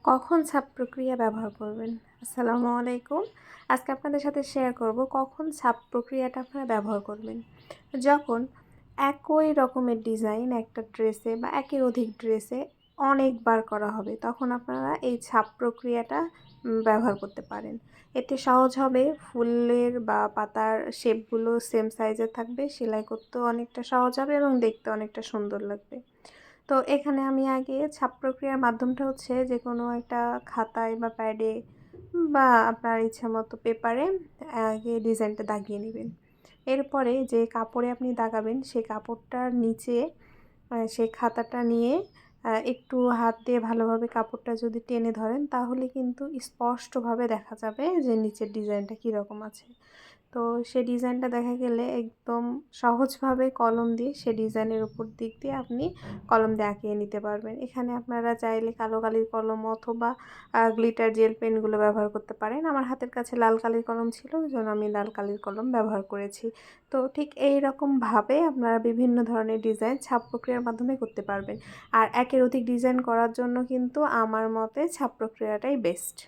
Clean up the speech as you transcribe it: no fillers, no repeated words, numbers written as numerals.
কখন ছাপ প্রক্রিয়া ব্যবহার করবেন? আসসালামু আলাইকুম। আজকে আপনাদের সাথে শেয়ার করব কখন ছাপ প্রক্রিয়াটা আপনারা ব্যবহার করবেন। যখন একই রকমের ডিজাইন একটা ড্রেসে বা একের অধিক ড্রেসে অনেকবার করা হবে, তখন আপনারা এই ছাপ প্রক্রিয়াটা ব্যবহার করতে পারেন। এতে সহজ হবে, ফুলের বা পাতার শেপগুলো সেম সাইজের থাকবে, সেলাই করতেও অনেকটা সহজ হবে এবং দেখতে অনেকটা সুন্দর লাগবে। তো এখানে আমি আগে ছাপ প্রক্রিয়ার মাধ্যমটা হচ্ছে যে কোনো একটা খাতায় বা প্যাডে বা আপনার ইচ্ছামতো পেপারে আগে ডিজাইনটা দাগিয়ে নেবেন। এরপরে যে কাপড়ে আপনি দাগাবেন সেই কাপড়টার নিচে সেই খাতাটা নিয়ে একটু হাত দিয়ে ভালোভাবে কাপড়টা যদি টেনে ধরেন তাহলে কিন্তু স্পষ্টভাবে দেখা যাবে যে নিচের ডিজাইনটা কীরকম আছে। তো সে ডিজাইনটা দেখা গেলে একদম সহজভাবে কলম দিয়ে সে ডিজাইনের উপর দিক দিয়ে আপনি কলম দিয়ে আঁকিয়ে নিতে পারবেন। এখানে আপনারা চাইলে কালো কালির কলম অথবা গ্লিটার জেল পেনগুলো ব্যবহার করতে পারেন। আমার হাতের কাছে লাল কালির কলম ছিল, ওইজন্য আমি লাল কালির কলম ব্যবহার করেছি। তো ঠিক এই রকমভাবে আপনারা বিভিন্ন ধরনের ডিজাইন ছাপ প্রক্রিয়ার মাধ্যমে করতে পারবেন। আর একের অধিক ডিজাইন করার জন্য কিন্তু আমার মতে ছাপ প্রক্রিয়াটাই বেস্ট।